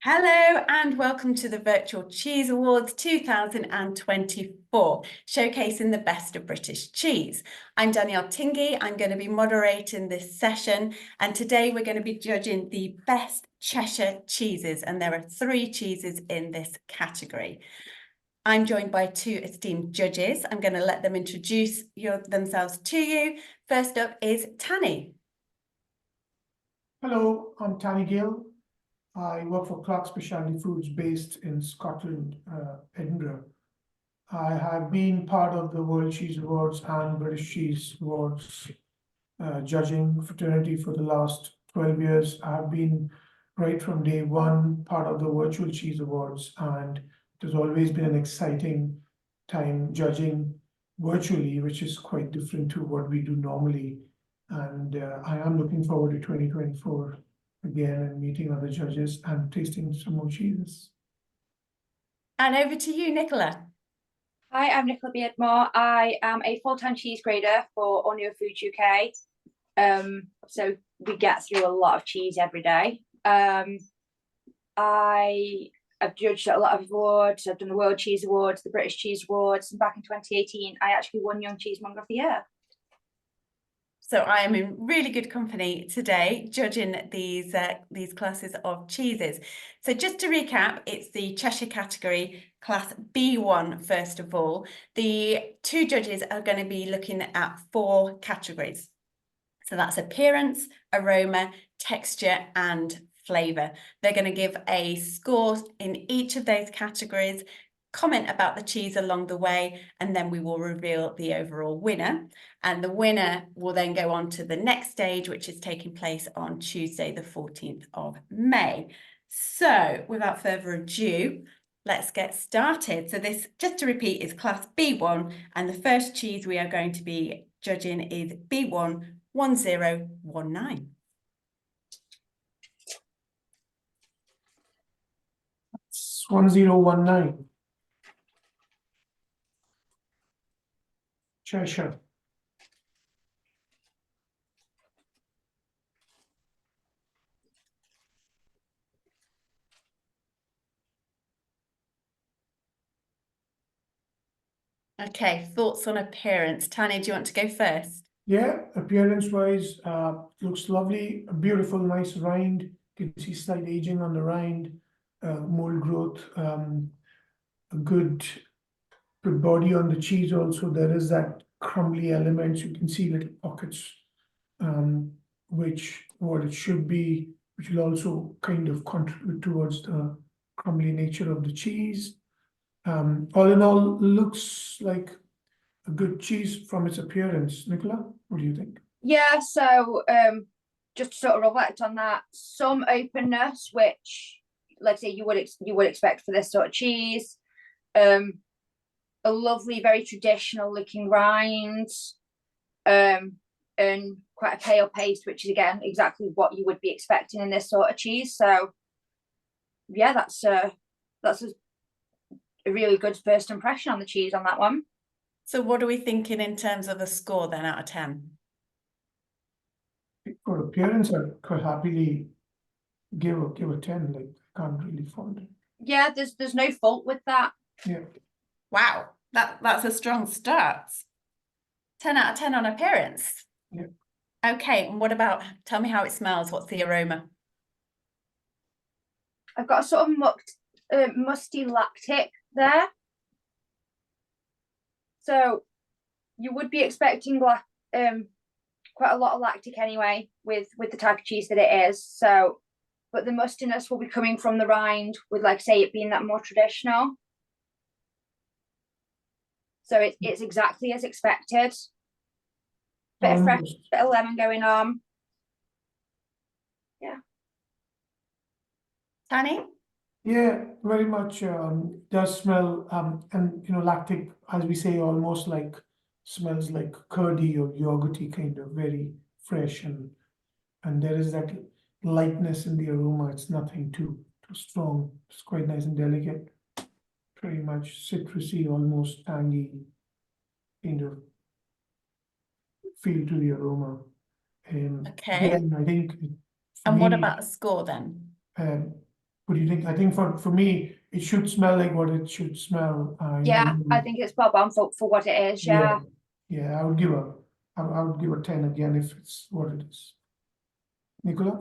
Hello and welcome to the Virtual Cheese Awards 2024, showcasing the best of British cheese. I'm Danielle Tingey. I'm going to be moderating this session, and today we're going to be judging the best Cheshire cheeses, and there are 3 cheeses in this category. I'm joined by 2 esteemed judges. I'm going to let them introduce themselves to you. First up is Tanny. Hello, I'm Tanny Gill. I work for Clark Specialty Foods based in Scotland, Edinburgh. I have been part of the World Cheese Awards and British Cheese Awards judging fraternity for the last 12 years. I have been right from day one part of the Virtual Cheese Awards, and it has always been an exciting time judging virtually, which is quite different to what we do normally. And I am looking forward to 2024 again and meeting other judges and tasting some more cheeses. And over to you, Nicola. Hi, I'm Nicola Beardmore. I am a full-time cheese grader for Orneo Foods UK. So we get through a lot of cheese every day. I have judged at a lot of awards. I've done the World Cheese Awards, the British Cheese Awards, and back in 2018, I actually won Young Cheesemonger of the Year. So I am in really good company today, judging these classes of cheeses. So just to recap, it's the Cheshire category, class B1 first of all. The 2 judges are going to be looking at 4 categories. So that's appearance, aroma, texture, and flavour. They're going to give a score in each of those categories, comment about the cheese along the way, and then we will reveal the overall winner. And the winner will then go on to the next stage, which is taking place on Tuesday, the 14th of May. So without further ado, let's get started. So this, just to repeat, is class B1, and the first cheese we are going to be judging is B1 1019. It's 1019. Cheshire. Okay, thoughts on appearance. Tanny, do you want to go first? Yeah, appearance-wise, looks lovely. A beautiful, nice rind. You can see slight aging on the rind, mold growth, a good body on the cheese also. There is that crumbly elements. You can see little pockets, which what it should be, which will also kind of contribute towards the crumbly nature of the cheese. All in all, looks like a good cheese from its appearance. Nicola, what do you think? Yeah, so just to sort of reflect on that, some openness, which let's say you would expect for this sort of cheese. A lovely, very traditional looking rind, and quite a pale paste, which is again exactly what you would be expecting in this sort of cheese. So yeah, that's a really good first impression on the cheese on that one. So what are we thinking in terms of a score then out of 10? For appearance, I'd quite happily give a 10. Like, I can't really fault it. Yeah, there's no fault with that. Yeah. Wow, that's a strong start. 10 out of 10 on appearance. Yeah. Okay, and what about, tell me how it smells. What's the aroma? I've got a sort of musty lactic there. So you would be expecting quite a lot of lactic anyway with the type of cheese that it is. So, but the mustiness will be coming from the rind, with, like, say, it being that more traditional. So it's exactly as expected. Bit of fresh, bit of lemon going on. Yeah. Tanny? Yeah, very much does smell, and lactic, as we say, almost like smells like curdy or yogurty, kind of very fresh, and there is that lightness in the aroma. It's nothing too strong. It's quite nice and delicate, pretty much citrusy, almost tangy kind of feel to the aroma. Okay. Again, I think and what about a score then? What do you think? I think for me, it should smell like what it should smell. Yeah, I think it's spot on for what it is. Yeah. Yeah, I would give I would give a 10 again if it's what it is. Nicola?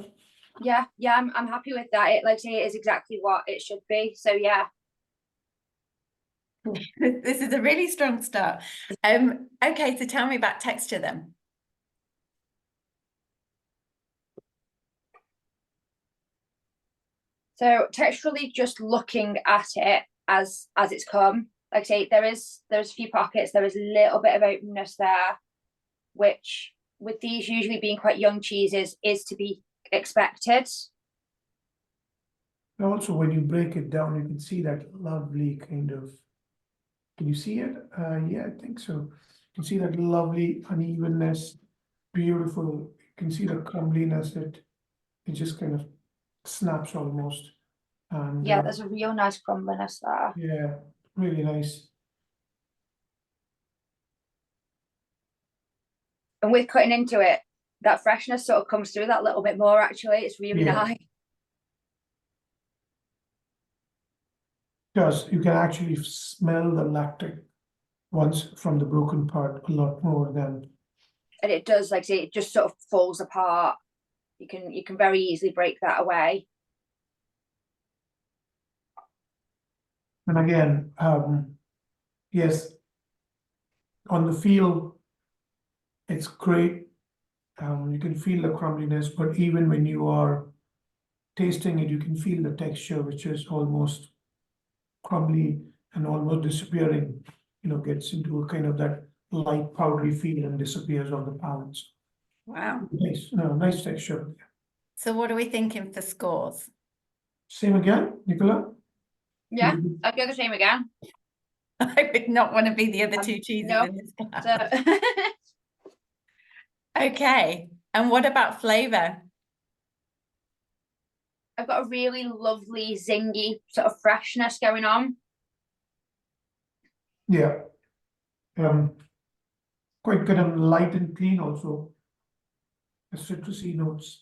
Yeah, I'm happy with that. It, like I say, it is exactly what it should be. So yeah. This is a really strong start. Okay, so tell me about texture then. So texturally, just looking at it as it's come, like I say, there's a few pockets, there is a little bit of openness there, which with these usually being quite young cheeses is to be expected. Also, when you break it down, you can see that lovely kind of, can you see it? Yeah, I think so. You can see that lovely unevenness, beautiful. You can see the crumbliness, it just kind of snaps almost. And Yeah, there's a real nice crumbliness there. yeah, really nice. And with cutting into it, that freshness sort of comes through that little bit more, actually. It's really nice. Because you can actually smell the lactic ones from the broken part a lot more than. And it does, like I say, it just sort of falls apart. You can very easily break that away. And again, yes, on the feel, it's great. You can feel the crumbliness, but even when you are tasting it, you can feel the texture, which is almost crumbly and almost disappearing, gets into a kind of that light powdery feel and disappears on the palate. Wow. Nice, nice texture. So what are we thinking for scores? Same again, Nicola? Yeah, I'd go the same again. I would not want to be the other two cheeses no. in this class. So Okay, and what about flavour? I've got a really lovely zingy sort of freshness going on. Yeah. Quite kind of light and clean also. The citrusy notes.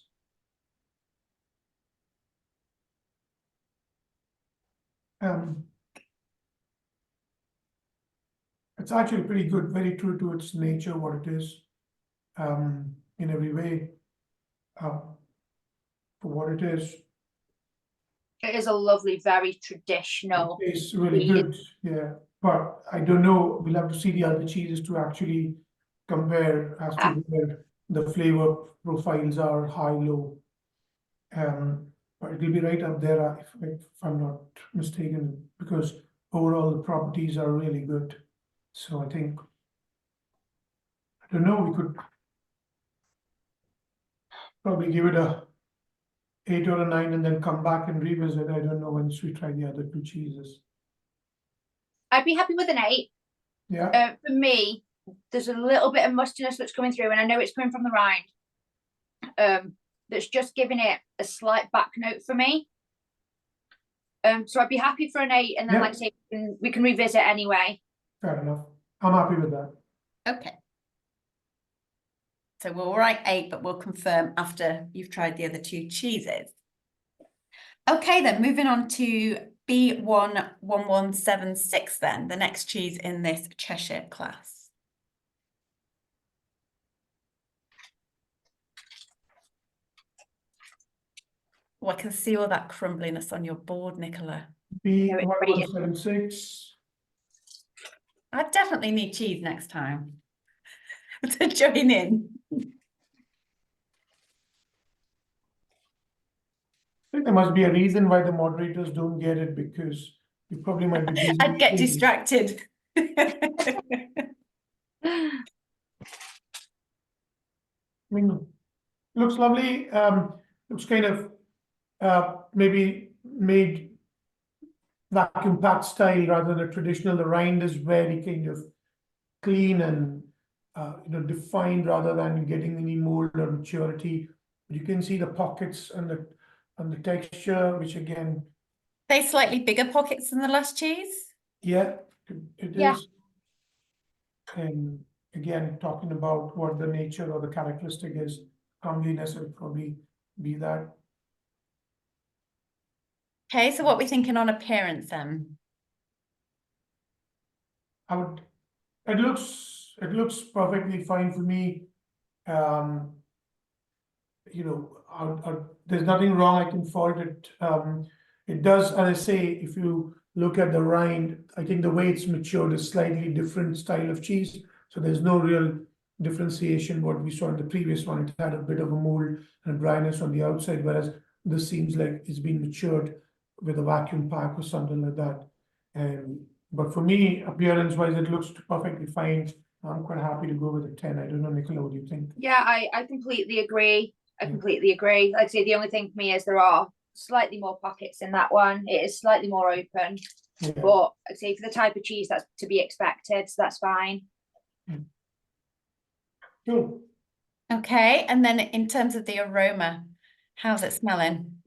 It's actually pretty good, very true to its nature, what it is, in every way, for what it is. It is a lovely, very traditional. It tastes really good, yeah. But I don't know, we'll have to see the other cheeses to actually compare as to where the flavor profiles are high, low. But it'll be right up there if I'm not mistaken, because overall the properties are really good. So I think, I don't know, we could probably give it a 8 or a 9 and then come back and revisit. I don't know once we try the other two cheeses. I'd be happy with an 8. Yeah. For me, there's a little bit of mustiness that's coming through, and I know it's coming from the rind. That's just giving it a slight back note for me. So I'd be happy for an 8, and then like I say, we can revisit anyway. Fair enough. I'm happy with that. Okay. So we'll write 8, but we'll confirm after you've tried the other two cheeses. Okay, then moving on to B1 1176 then, the next cheese in this Cheshire class. Oh, I can see all that crumbliness on your board, Nicola. B1176. I definitely need cheese next time to join in. I think there must be a reason why the moderators don't get it, because you probably might be busy. I'd get distracted. I mean, looks lovely. Looks kind of maybe made vacuum packed style rather than a traditional. The rind is very kind of clean and defined rather than getting any mold or maturity. But you can see the pockets and the texture, which again, They slightly bigger pockets than the last cheese. yeah, it is. And again, talking about what the nature or the characteristic is, crumbliness would probably be that. Okay, so what are we thinking on appearance then? It looks perfectly fine for me. You know, there's nothing wrong, I can fault it. It does, as I say, if you look at the rind, I think the way it's matured is slightly different style of cheese. So there's no real differentiation. What we saw in the previous one, it had a bit of a mold and dryness on the outside, whereas this seems like it's been matured with a vacuum pack or something like that. But for me, appearance wise, it looks perfectly fine. I'm quite happy to go with a 10. I don't know, Nicola, what do you think? Yeah, I completely agree. I Yeah. completely agree. Like I say, the only thing for me is there are slightly more pockets in that one. It is slightly more open, Yeah. but I'd say for the type of cheese that's to be expected, so that's fine. Cool. Okay, and then in terms of the aroma, how's it smelling?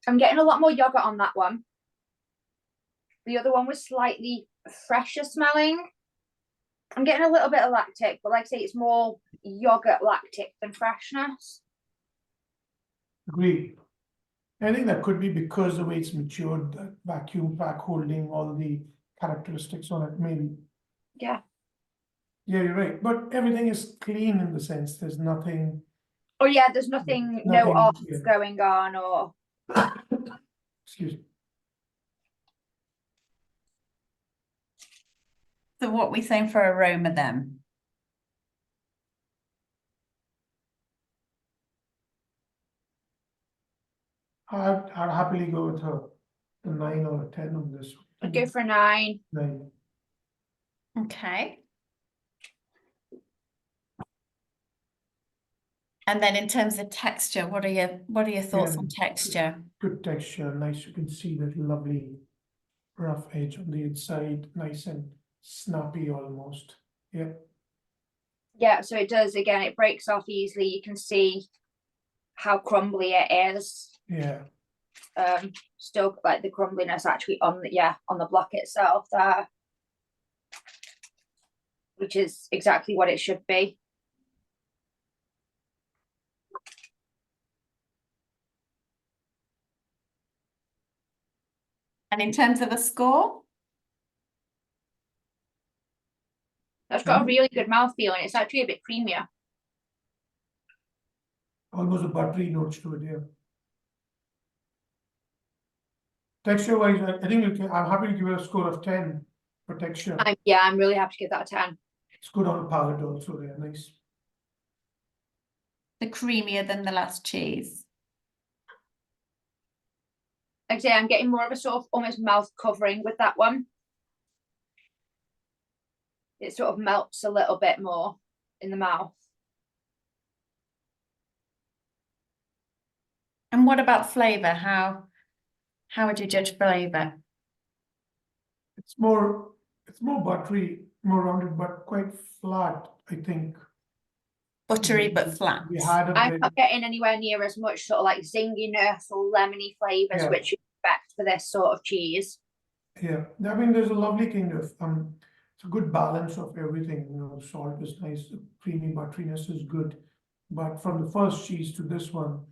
I'm getting a lot more yogurt on that one. The other one was slightly fresher smelling. I'm getting a little bit of lactic, but like I say, it's more yogurt lactic than freshness. Agreed. I think that could be because the way it's matured, that vacuum pack holding all the characteristics on it, maybe. Yeah. Yeah, you're right. But everything is clean in the sense there's nothing. Oh yeah, there's nothing, no Nothing, off yeah. going on or Excuse me. So what are we saying for aroma then? I'd happily go with a 9 or a 10 on this. I'd go for a 9. 9. Okay. And then in terms of texture, what are your thoughts Yeah, on texture? Good texture, nice. You can see that lovely rough edge on the inside, nice and snappy almost. Yeah. Yeah, so it does, again, it breaks off easily. You can see how crumbly it is. Yeah. Still like the crumbliness actually on the block itself there, which is exactly what it should be. And in terms of a score? It's got a really good mouthfeel and it's actually a bit creamier. Almost a buttery notes to it, yeah. Texture wise, I think I'm happy to give it a score of 10 for texture. I'm really happy to give that a 10. It's good on the palate also, yeah, nice. The creamier than the last cheese. Like I say, I'm getting more of a sort of almost mouth covering with that one. It sort of melts a little bit more in the mouth. And what about flavour? How would you judge flavour? It's more buttery, more rounded, but quite flat, I think. Buttery but flat. We had a I'm bit, not getting anywhere near as much sort of like zinginess or lemony flavours, Yeah. which you expect for this sort of cheese. yeah. I mean, there's a lovely kind of it's a good balance of everything. You know, salt is nice, the creamy butteriness is good. But from the first cheese to this one,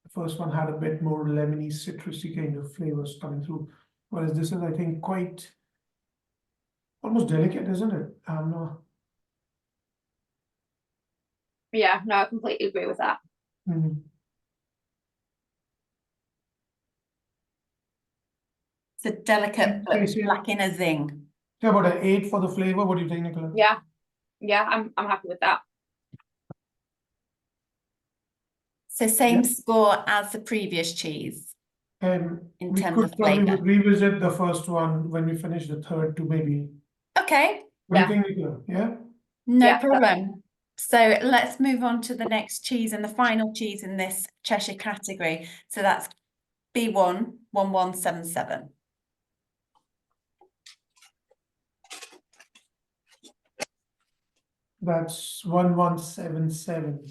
the first one had a bit more lemony, citrusy kind of flavors coming through. Whereas this is, I think, quite almost delicate, isn't it? No, Yeah, no, I completely agree with that. mhm. It's a delicate but Tasty. lacking a zing. Yeah, about an 8 for the flavor. What do you think, Nicola? Yeah, I'm happy with that. So same Yeah. score as the previous cheese in We terms could of probably flavour. revisit the first one when we finish the third to maybe. Okay, What do Yeah. you think, Nicola? Yeah? no Yeah. problem. So let's move on to the next cheese and the final cheese in this Cheshire category. So that's B1 1177. That's 1177.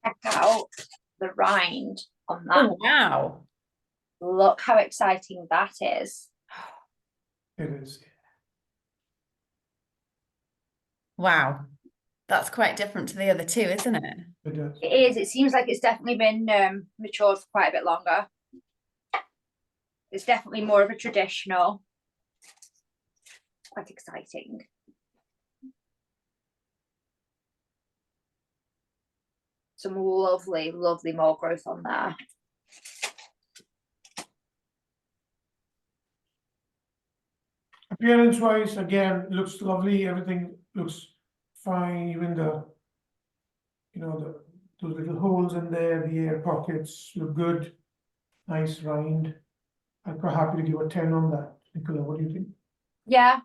check out the rind on that. Oh, wow. Look how exciting that is. It is. Wow. That's quite different to the other two, isn't it? It is. It is. It seems like it's definitely been matured for quite a bit longer. It's definitely more of a traditional. Quite exciting. Some lovely, lovely more growth on there. Appearance wise, again, looks lovely. Everything looks fine. Even the, those little holes in there, the air pockets look good. Nice rind. I'm quite happy to give a 10 on that. Nicola, what do you think? Yeah,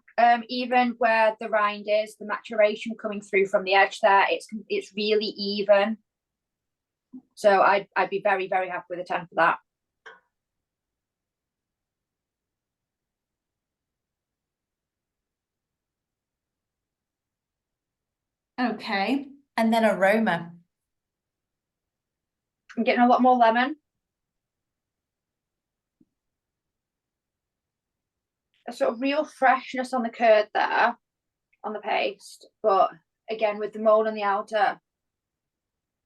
even where the rind is, the maturation coming through from the edge there, it's really even. So I'd be very, very happy with a 10 for that. Okay. And then aroma. I'm getting a lot more lemon. A sort of real freshness on the curd there, on the paste. But again, with the mold on the outer,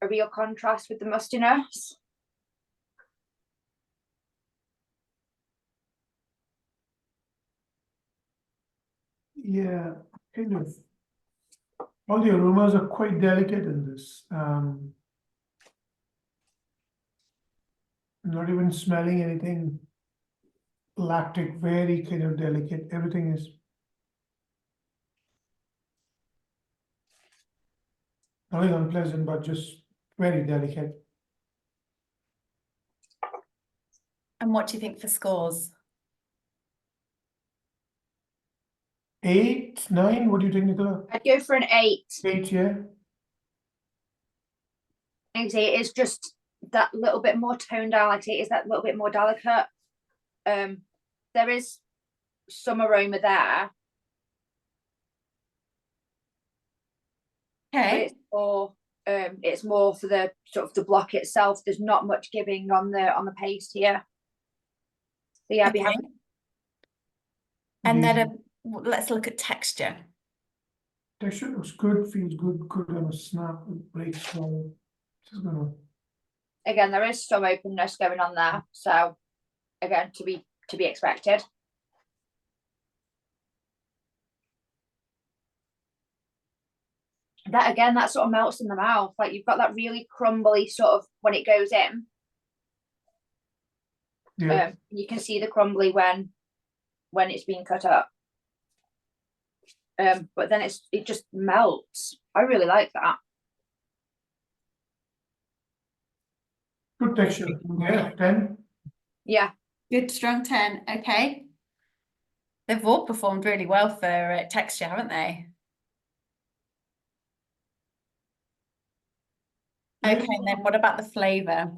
a real contrast with the mustiness. Yeah, kind of. All the aromas are quite delicate in this. Not even smelling anything lactic, very kind of delicate. Everything is nothing unpleasant, but just very delicate. And what do you think for scores? 8, 9, what do you think, Nicola? I'd go for an 8. 8, yeah. Like I say, it's just that little bit more toned down. Like I say, it's that little bit more delicate. There is some aroma there, but Okay. it's more for the sort of the block itself. There's not much giving on the paste here. So yeah, I'd be Okay. happy. And The then let's look at texture. texture looks good, feels good, good on a snap, it breaks well. Just gonna. Again, there is some openness going on there. So again, to be expected. That again, that sort of melts in the mouth. Like you've got that really crumbly sort of when it goes in. Yeah, You can see the crumbly when it's being cut up. But then it just melts. I really like that. good texture. Yeah, 10. Yeah, Good, strong 10. Okay. They've all performed really well for texture, haven't they? Yeah. Okay, and then what about the flavour?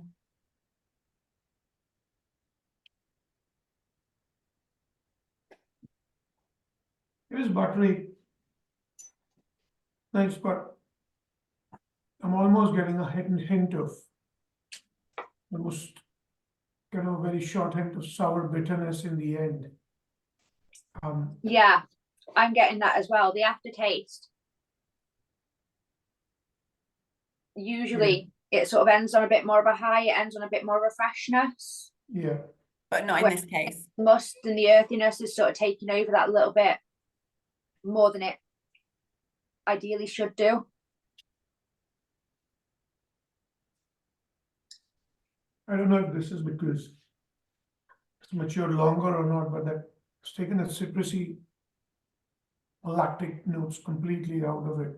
It is buttery. Nice, but I'm almost getting a hint of almost kind of a very short hint of sour bitterness in the end. yeah, I'm getting that as well. The aftertaste. Usually it sort of ends on a bit more of a high, it ends on a bit more of a freshness. Yeah, But not in this case. Must and the earthiness is sort of taking over that little bit more than it ideally should do. I don't know if this is because it's matured longer or not, but that it's taken the citrusy lactic notes completely out of it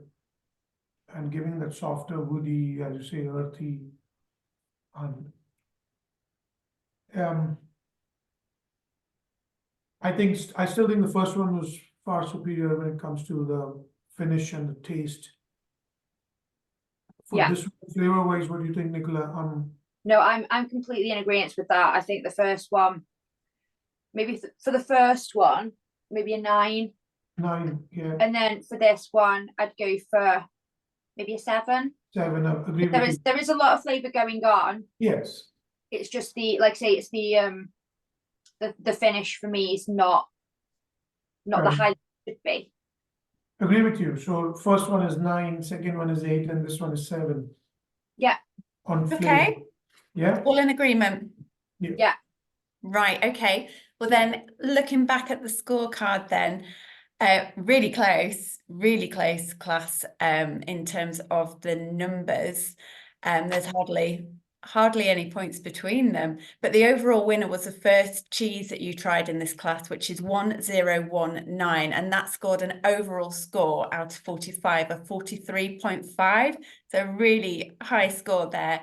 and giving that softer, woody, as you say, earthy. And I still think the first one was far superior when it comes to the finish and the taste. For Yeah. this flavor wise, what do you think, Nicola? No, I'm completely in agreement with that. I think the first one, maybe for the first one, maybe a 9. 9, yeah. And then for this one, I'd go for maybe a 7. 7, I agree with you. There is a lot of flavour going on. Yes, It's just like I say, it's the finish for me is not the Right. high it should be. agree with you. So first one is 9, second one is 8, and this one is 7 Yeah, on flavor. Okay, Yeah, all in agreement. yeah. Right, okay. Well then, looking back at the scorecard then, really close class in terms of the numbers. There's hardly any points between them. But the overall winner was the first cheese that you tried in this class, which is 1019, and that scored an overall score out of 45 of 43.5. So really high score there,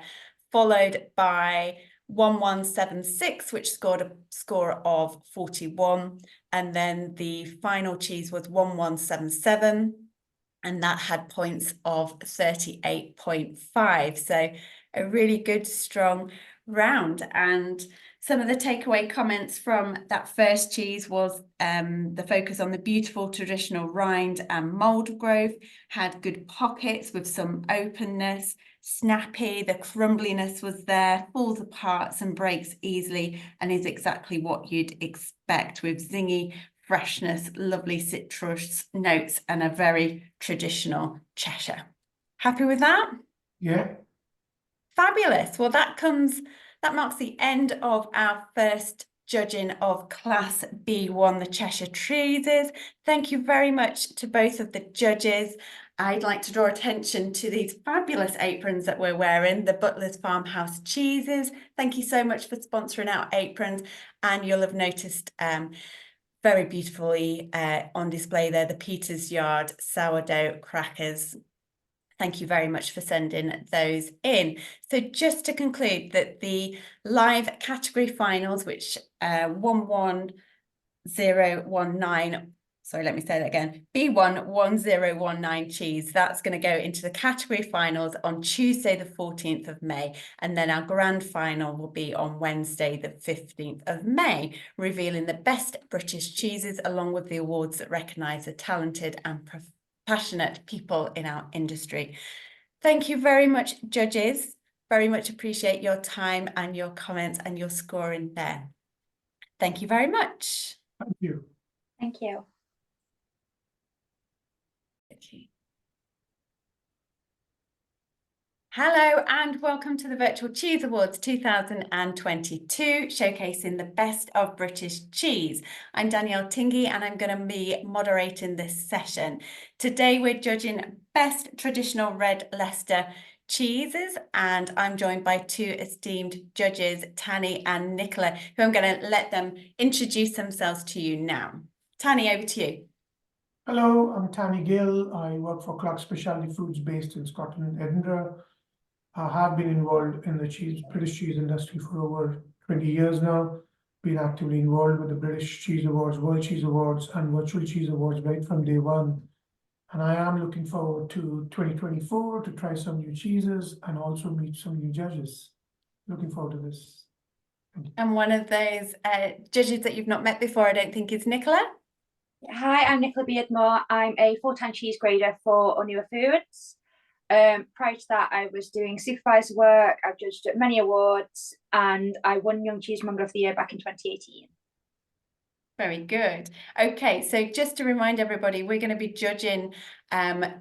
followed by 1176, which scored a score of 41. And then the final cheese was 1177, and that had points of 38.5. So a really good, strong round. And some of the takeaway comments from that first cheese was the focus on the beautiful traditional rind and mold growth, had good pockets with some openness, snappy, the crumbliness was there, falls apart and breaks easily, and is exactly what you'd expect with zingy freshness, lovely citrus notes, and a very traditional Cheshire. Happy with that? yeah. Fabulous. Well, that marks the end of our first judging of Class B1, the Cheshire Cheeses. Thank you very much to both of the judges. I'd like to draw attention to these fabulous aprons that we're wearing, the Butler's Farmhouse Cheeses. Thank you so much for sponsoring our aprons, and you'll have noticed very beautifully on display there, the Peters Yard sourdough crackers. Thank you very much for sending those in. So just to conclude that the live category finals, which 11019, sorry, let me say that again, B1 1019 cheese, that's going to go into the category finals on Tuesday the 14th of May, and then our grand final will be on Wednesday the 15th of May, revealing the best British cheeses along with the awards that recognise the talented and passionate people in our industry. Thank you very much, judges. Very much appreciate your time and your comments and your scoring there. Thank you very much. Thank you. Thank you. Okay. Hello and welcome to the Virtual Cheese Awards 2022, showcasing the best of British cheese. I'm Danielle Tingey and I'm going to be moderating this session. Today we're judging best traditional red Leicester cheeses, and I'm joined by two esteemed judges, Tanny and Nicola, who I'm going to let them introduce themselves to you now. Tanny, over to you. Hello, I'm Tanny Gill. I work for Clark Specialty Foods based in Scotland, Edinburgh. I have been involved in the British cheese industry for over 20 years now. Been actively involved with the British Cheese Awards, World Cheese Awards, and Virtual Cheese Awards right from day one. And I am looking forward to 2024 to try some new cheeses and also meet some new judges. Looking forward to this. And one of those judges that you've not met before, I don't think, is Nicola. Hi, I'm Nicola Beardmore. I'm a full-time cheese grader for Unua Foods. Prior to that, I was doing supervisor work. I've judged at many awards, and I won Young Cheesemonger of the Year back in 2018. Very good. Okay, so just to remind everybody, we're going to be judging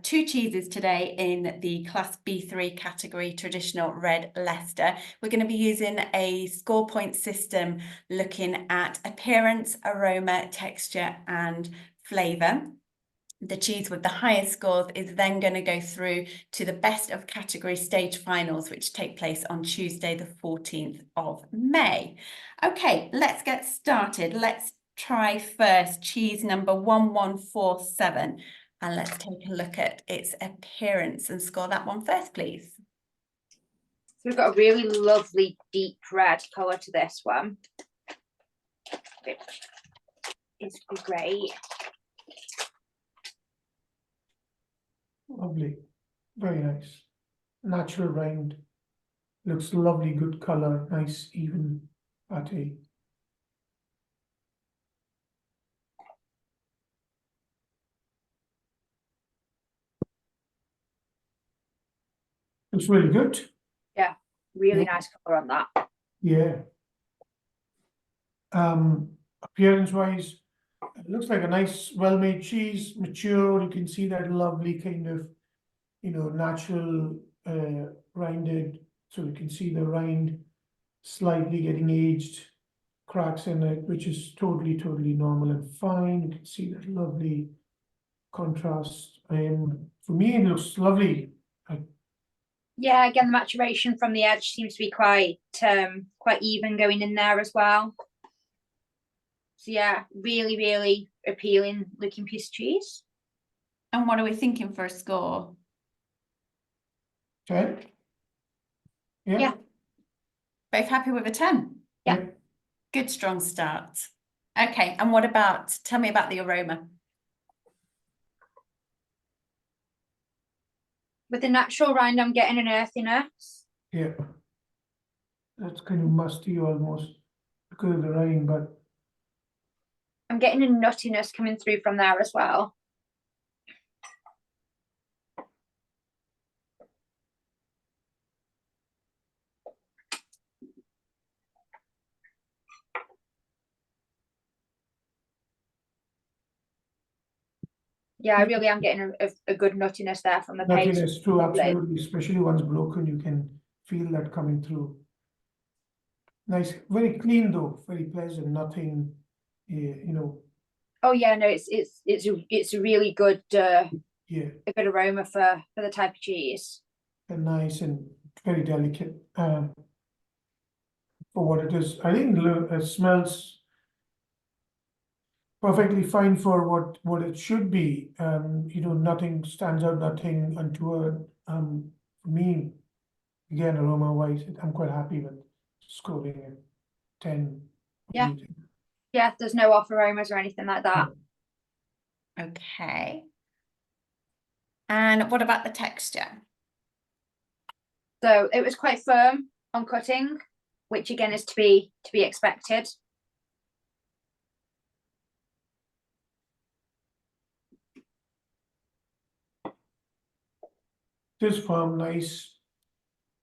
two cheeses today in the Class B3 category, traditional red Leicester. We're going to be using a score point system looking at appearance, aroma, texture, and flavour. The cheese with the highest scores is then going to go through to the best of category stage finals, which take place on Tuesday, the 14th of May. Okay, let's get started. Let's try first cheese number 1147, and let's take a look at its appearance and score that one first, please. So we've got a really lovely deep red colour to this one, which is great. Lovely, very nice. Natural rind, looks lovely, good color, nice, even pate. Looks really good. Really Yeah. nice colour on that. Yeah. Appearance wise, it looks like a nice, well-made cheese, mature. You can see that lovely kind of, natural rinded. So you can see the rind slightly getting aged, cracks in it, which is totally, totally normal and fine. You can see that lovely contrast. For me, it looks lovely. Yeah, again, the maturation from the edge seems to be quite even going in there as well. So yeah, really, really appealing looking piece of cheese. And what are we thinking for a score? 10? Yeah. Both happy with a 10? Yeah. Good, strong start. Okay, and what about, tell me about the aroma. With the natural rind, I'm getting an earthiness. Yeah. That's kind of musty almost because of the rind, but I'm getting a nuttiness coming through from there as well. Yeah, I really am getting a good nuttiness there from the paste. nuttiness too, Lovely. absolutely. Especially once broken, you can feel that coming through. Nice, very clean though, very pleasant. Nothing, Oh yeah, no, it's a really good yeah, a good aroma for the type of cheese. and nice and very delicate. For what it is, I think it smells perfectly fine for what it should be. Nothing stands out, nothing untoward. For me, again, aroma wise, I'm quite happy with scoring it 10. What do Yeah. you think? Yeah, there's no off aromas or anything like that. Okay. And what about the texture? So it was quite firm on cutting, which again is to be expected. It is firm, nice.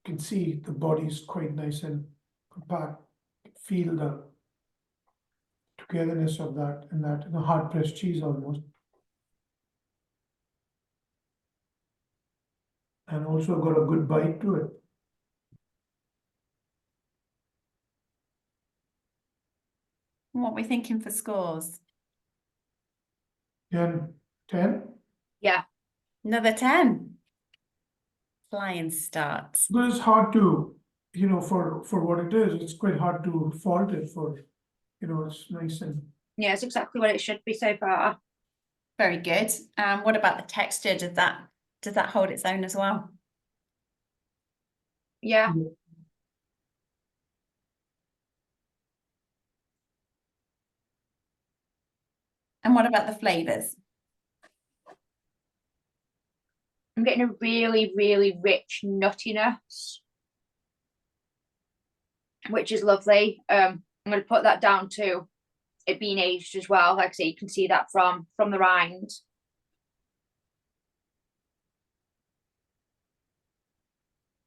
You can see the body is quite nice and compact. Feel the togetherness of that and that hard pressed cheese almost. And also got a good bite to it. What are we thinking for scores? 10? Yeah. Another 10. Flying start. But it's hard to, for what it is, it's quite hard to fault it for, it's nice and Yeah, it's exactly what it should be so far. Very good. What about the texture? Does that hold its own as well? Yeah. And what about the flavors? I'm getting a really, really rich nuttiness, which is lovely. I'm going to put that down to it being aged as well. Like I say, you can see that from the rind.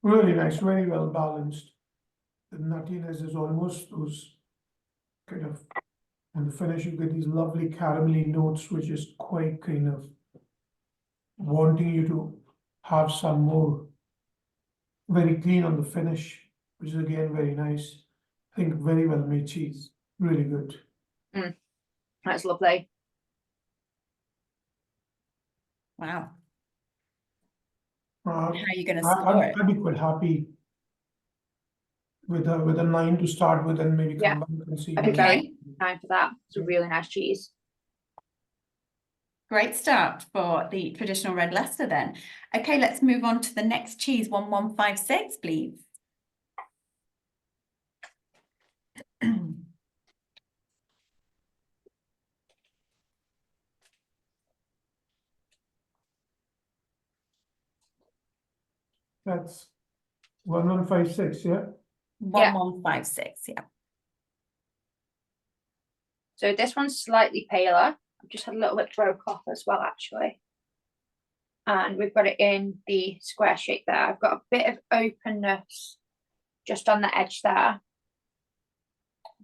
really nice, very well balanced. The nuttiness is almost those kind of, on the finish, you get these lovely caramelly notes, which is quite kind of wanting you to have some more. Very clean on the finish, which is again very nice. I think very well made cheese, really good. That's lovely. Wow. Uh, How are you going to I- score it? I'd be quite happy with a 9 to start with, and maybe Yeah. come back and see. I'd be whether- very fine for that. It's a really nice cheese. Great start for the traditional red Leicester then. Okay, let's move on to the next cheese, 1156, please. That's 1156, yeah? 1156, yeah. So this one's slightly paler. I've just had a little bit broke off as well, actually. and we've got it in the square shape there. I've got a bit of openness just on the edge there.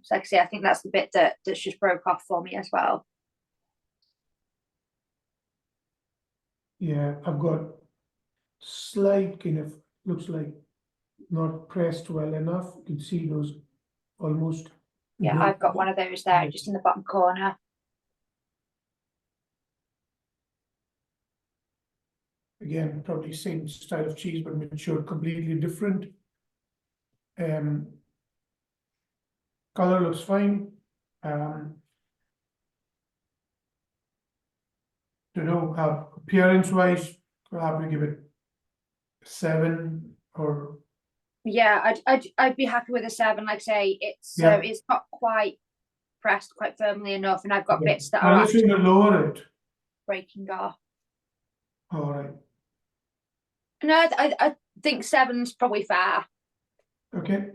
So like I say, I think that's the bit that's just broke off for me as well. Yeah, I've got slight kind of, looks like not pressed well enough. You can see those almost. Yeah, I've got one of those there, just in the bottom corner. Again, probably same style of cheese, but matured completely different. Color looks fine. You know, appearance wise, I'll have to give it 7 or. Yeah, I'd be happy with a 7. Like I say, it's Yeah. it's not quite pressed quite firmly enough, and I've got Yeah. bits that are Unless you're actually gonna lower it. breaking off. All right. No, I think 7's probably fair. Okay.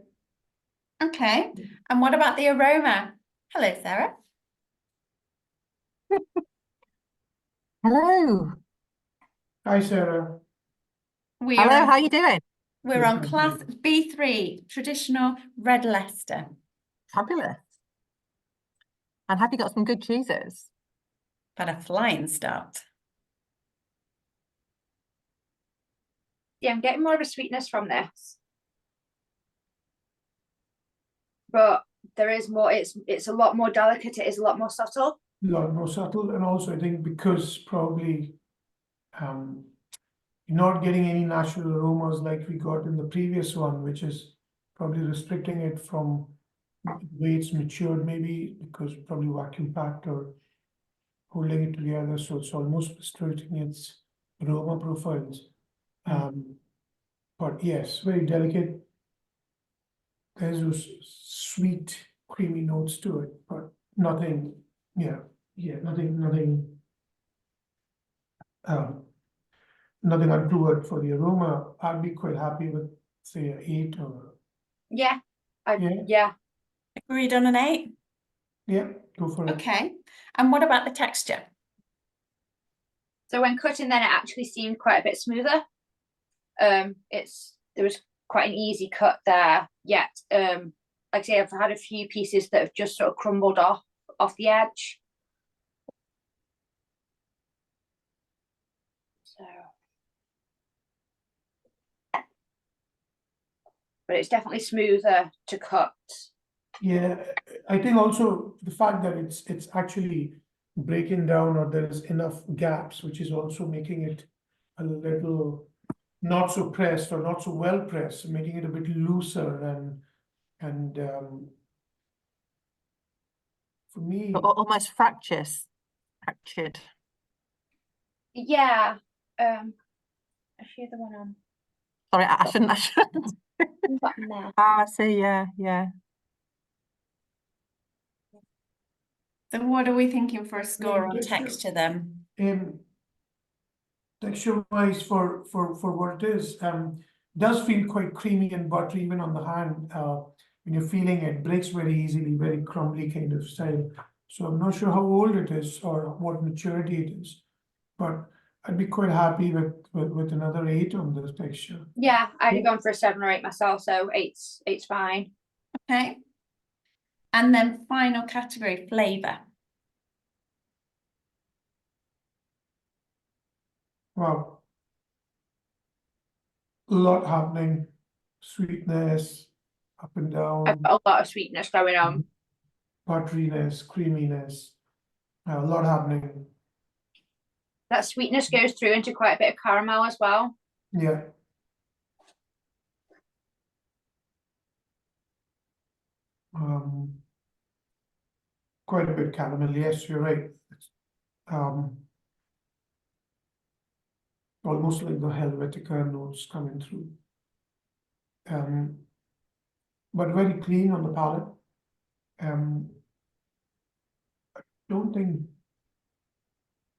Okay. And what about the aroma? Hello, Sarah. Hello. Hi, Sarah. We Hello, are on, how you doing? we're Yes, on thank class B3, traditional red Leicester. Fabulous. And have you got some good cheeses? Had a flying start. Yeah, I'm getting more of a sweetness from this, but there is more. It's a lot more delicate. It is a lot more subtle. A lot more subtle, and also I think because probably you're not getting any natural aromas like we got in the previous one, which is probably restricting it from the way it's matured, maybe because probably vacuum packed or holding it together, so it's almost restricting its aroma profiles. But yes, very delicate. There's those sweet, creamy notes to it, but nothing, nothing untoward for the aroma. I'd be quite happy with, say, an 8 or. Yeah, Yeah. yeah. Agreed on an 8? Yeah, go for it. Okay. And what about the texture? So when cutting, then it actually seemed quite a bit smoother. There was quite an easy cut there. Yet, like I say, I've had a few pieces that have just sort of crumbled off the edge. So, but it's definitely smoother to cut. Yeah, I think also the fact that it's actually breaking down, or there's enough gaps, which is also making it a little not so pressed or not so well pressed, making it a bit looser and for me, Almost fractured. Yeah. I see the one on Sorry, I shouldn't. the bottom there. Ah, I see, yeah. So what are we thinking for a score on texture. texture then? Texture wise for what it is, does feel quite creamy and buttery even on the hand. When you're feeling it, breaks very easily, very crumbly kind of style. So I'm not sure how old it is or what maturity it is, but I'd be quite happy with another 8 on this texture. Yeah, I'd have gone for a 7 or 8 myself, so 8's fine. Okay. And then final category, flavour. Wow. A lot happening, sweetness, up and down. I've got a lot of sweetness going on. Butteriness, creaminess, a lot happening. That sweetness goes through into quite a bit of caramel as well. Yeah. Quite a bit caramel, yes, you're right. It's, almost like the Helvetica notes coming through. But very clean on the palate. I don't think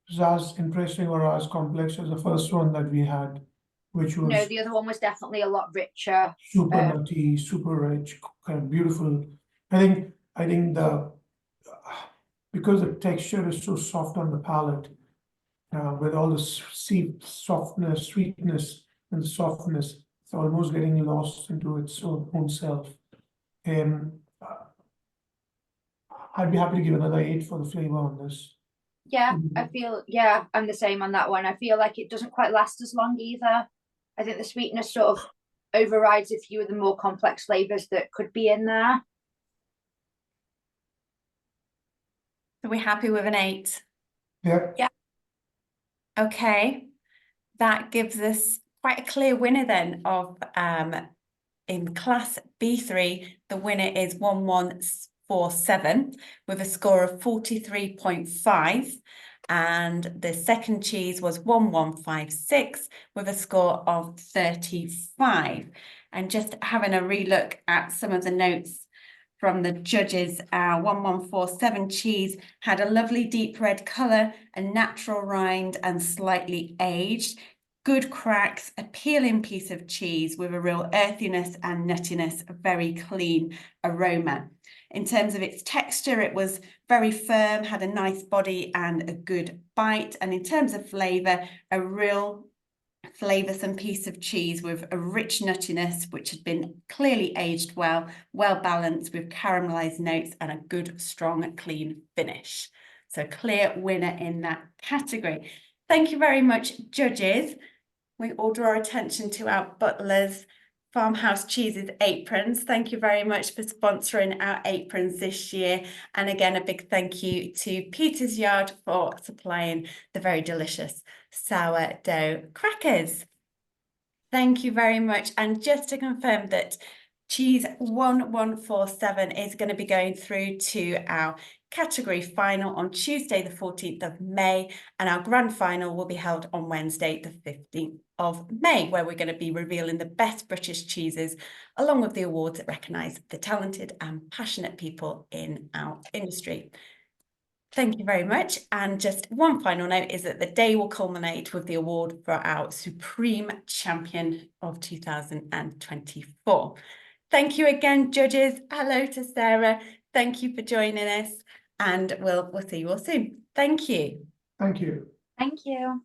it's as interesting or as complex as the first one that we had, which was No, the other one was definitely a lot richer. super nutty, super rich, kind of beautiful. I think the because the texture is so soft on the palate, with all the softness, sweetness, and the softness. It's almost getting lost into its own self. I'd be happy to give another 8 for the flavor on this. Yeah, I feel, yeah, I'm the same on that one. I feel like it doesn't quite last as long either. I think the sweetness sort of overrides a few of the more complex flavors that could be in there. Are we happy with an 8? Yeah. Yeah. Okay, that gives us quite a clear winner then of in class B3, the winner is 1147 with a score of 43.5. And the second cheese was 1156 with a score of 35. And just having a relook at some of the notes from the judges, 1147 cheese had a lovely deep red colour, a natural rind and slightly aged. Good cracks, appealing piece of cheese with a real earthiness and nuttiness, a very clean aroma. In terms of its texture, it was very firm, had a nice body and a good bite. And in terms of flavour, a real flavoursome piece of cheese with a rich nuttiness, which had been clearly aged well balanced with caramelised notes and a good, strong, clean finish. So clear winner in that category. Thank you very much, judges. We all draw our attention to our Butler's Farmhouse Cheeses aprons. Thank you very much for sponsoring our aprons this year. And again, a big thank you to Peter's Yard for supplying the very delicious sourdough crackers. Thank you very much. And just to confirm that cheese 1147 is going to be going through to our category final on Tuesday, the 14th of May, and our grand final will be held on Wednesday, the 15th of May, where we're going to be revealing the best British cheeses, along with the awards that recognise the talented and passionate people in our industry. Thank you very much. And just one final note is that the day will culminate with the award for our Supreme Champion of 2024. Thank you again, judges. Hello to Sarah. Thank you for joining us, and we'll see you all soon. Thank you. Thank you. Thank you.